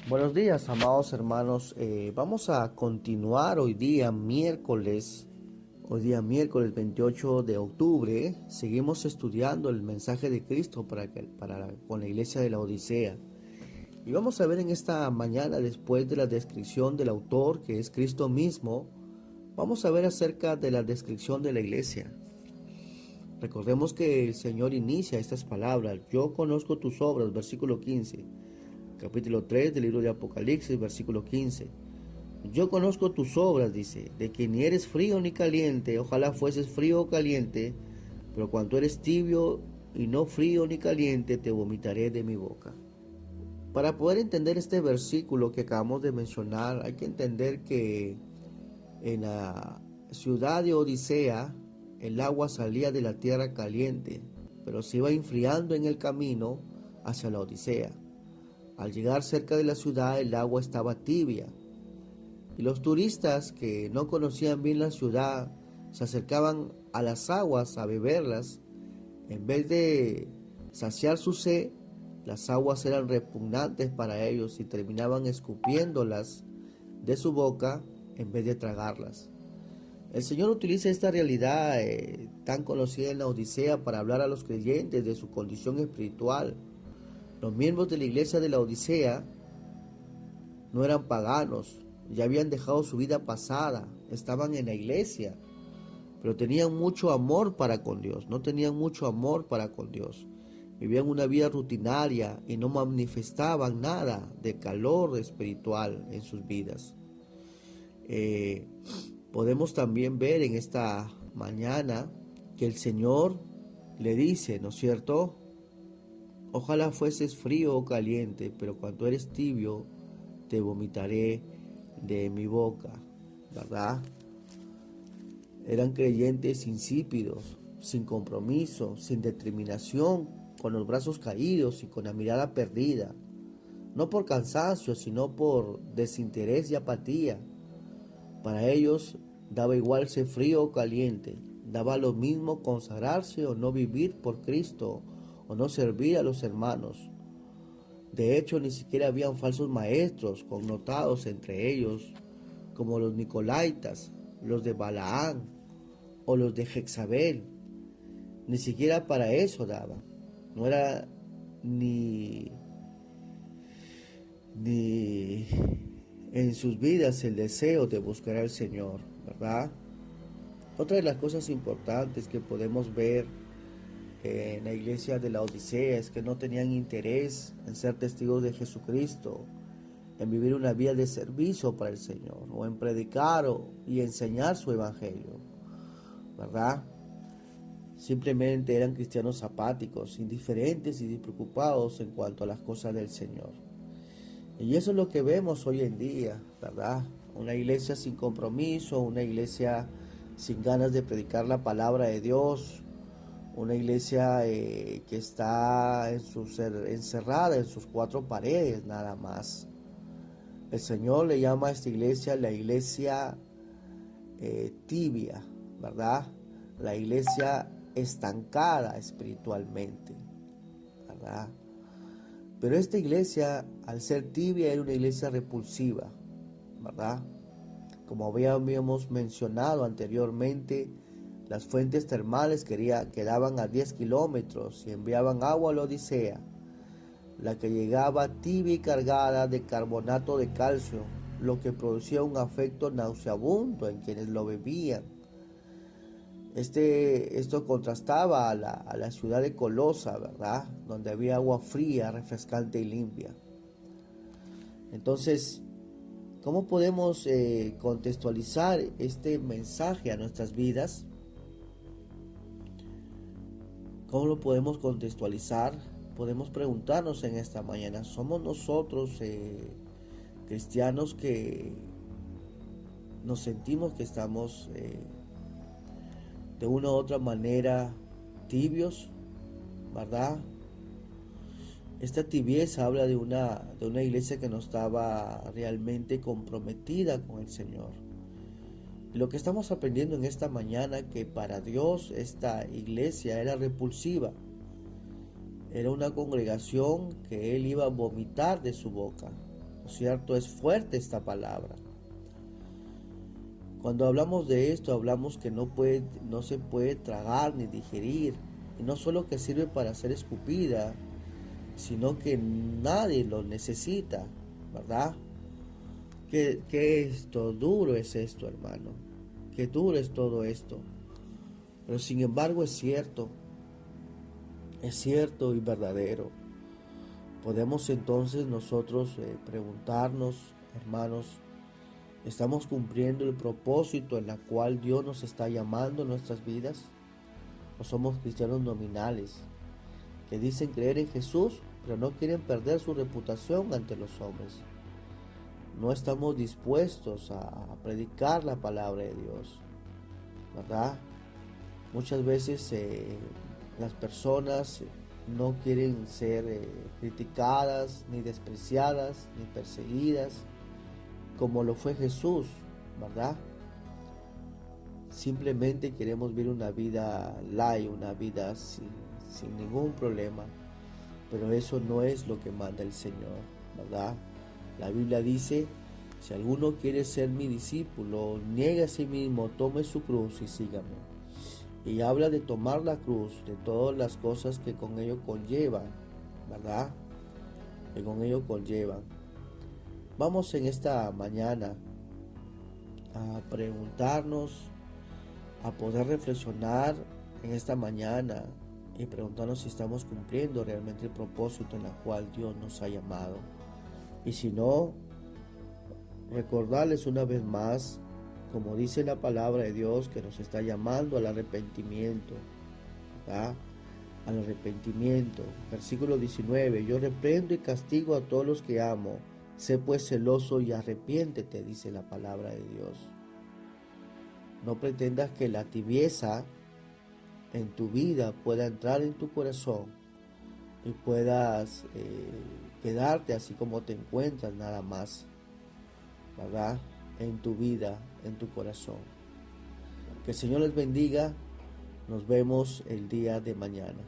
Buenos días, amados hermanos. Vamos a continuar hoy día miércoles 28 de octubre. Seguimos estudiando el mensaje de Cristo con la iglesia de la Odisea. Y vamos a ver en esta mañana, después de la descripción del autor, que es Cristo mismo, vamos a ver acerca de la descripción de la iglesia. Recordemos que el Señor inicia estas palabras: yo conozco tus obras, versículo 15. Capítulo 3 del libro de Apocalipsis, versículo 15. Yo conozco tus obras, dice, de que ni eres frío ni caliente, ojalá fueses frío o caliente, pero cuando eres tibio y no frío ni caliente, te vomitaré de mi boca. Para poder entender este versículo que acabamos de mencionar, hay que entender que en la ciudad de Odisea el agua salía de la tierra caliente, pero se iba enfriando en el camino hacia la Odisea. Al llegar cerca de la ciudad, el agua estaba tibia, y los turistas que no conocían bien la ciudad se acercaban a las aguas a beberlas. En vez de saciar su sed, las aguas eran repugnantes para ellos y terminaban escupiéndolas de su boca en vez de tragarlas. El Señor utiliza esta realidad tan conocida en la Odisea para hablar a los creyentes de su condición espiritual. Los miembros de la iglesia de la Odisea no eran paganos, ya habían dejado su vida pasada, estaban en la iglesia, pero tenían mucho amor para con Dios, no tenían mucho amor para con Dios. Vivían una vida rutinaria y no manifestaban nada de calor espiritual en sus vidas. Podemos también ver en esta mañana que el Señor le dice, ¿no es cierto? Ojalá fueses frío o caliente, pero cuando eres tibio, te vomitaré de mi boca, ¿verdad? Eran creyentes insípidos, sin compromiso, sin determinación, con los brazos caídos y con la mirada perdida, no por cansancio, sino por desinterés y apatía. Para ellos daba igual ser frío o caliente, daba lo mismo consagrarse o no vivir por Cristo, o no servir a los hermanos. De hecho, ni siquiera habían falsos maestros connotados entre ellos, como los Nicolaitas, los de Balaán o los de Jezabel. Ni siquiera para eso daban. No era ni en sus vidas el deseo de buscar al Señor, ¿verdad? Otra de las cosas importantes que podemos ver en la iglesia de la Odisea es que no tenían interés en ser testigos de Jesucristo, en vivir una vida de servicio para el Señor, o en predicar y enseñar su evangelio, ¿verdad? Simplemente eran cristianos apáticos, indiferentes y despreocupados en cuanto a las cosas del Señor. Y eso es lo que vemos hoy en día, ¿verdad? Una iglesia sin compromiso, una iglesia sin ganas de predicar la palabra de Dios, una iglesia que está encerrada en sus cuatro paredes nada más. El Señor le llama a esta iglesia la iglesia tibia, ¿verdad? La iglesia estancada espiritualmente, ¿verdad? Pero esta iglesia, al ser tibia, era una iglesia repulsiva, ¿verdad? Como habíamos mencionado anteriormente, las fuentes termales quedaban a 10 kilómetros y enviaban agua a la Odisea, la que llegaba tibia y cargada de carbonato de calcio, lo que producía un afecto nauseabundo en quienes lo bebían. Esto contrastaba a la ciudad de Colosa, ¿verdad? Donde había agua fría, refrescante y limpia. Entonces, ¿cómo podemos contextualizar este mensaje a nuestras vidas? ¿Cómo lo podemos contextualizar? Podemos preguntarnos en esta mañana, ¿somos nosotros cristianos que nos sentimos que estamos de una u otra manera tibios, ¿verdad? Esta tibieza habla de una iglesia que no estaba realmente comprometida con el Señor. Y lo que estamos aprendiendo en esta mañana, que para Dios esta iglesia era repulsiva. Era una congregación que Él iba a vomitar de su boca. ¿no es cierto? Es fuerte esta palabra. Cuando hablamos de esto, hablamos que no se puede tragar ni digerir. Y no solo que sirve para ser escupida, sino que nadie lo necesita, ¿verdad? ¿Qué esto? Duro es esto, hermano. Qué duro es todo esto. Pero sin embargo es cierto y verdadero. Podemos entonces nosotros preguntarnos, hermanos, ¿estamos cumpliendo el propósito en la cual Dios nos está llamando en nuestras vidas? ¿O somos cristianos nominales que dicen creer en Jesús, pero no quieren perder su reputación ante los hombres? No estamos dispuestos a predicar la palabra de Dios, ¿verdad? Muchas veces las personas no quieren ser criticadas, ni despreciadas, ni perseguidas, como lo fue Jesús, ¿verdad? Simplemente queremos vivir una vida light, una vida sin ningún problema, pero eso no es lo que manda el Señor, ¿verdad? La Biblia dice, si alguno quiere ser mi discípulo, niegue a sí mismo, tome su cruz y sígame. Y habla de tomar la cruz, de todas las cosas que con ello conllevan, ¿verdad? Que con ello conllevan. Vamos en esta mañana a preguntarnos, a poder reflexionar en esta mañana y preguntarnos si estamos cumpliendo realmente el propósito en el cual Dios nos ha llamado. Y si no, recordarles una vez más, como dice la palabra de Dios, que nos está llamando al arrepentimiento, ¿verdad? Al arrepentimiento. Versículo 19, yo reprendo y castigo a todos los que amo, sé pues celoso y arrepiéntete, dice la palabra de Dios. No pretendas que la tibieza en tu vida pueda entrar en tu corazón y puedas quedarte así como te encuentras nada más, ¿verdad? En tu vida, en tu corazón. Que el Señor les bendiga. Nos vemos el día de mañana.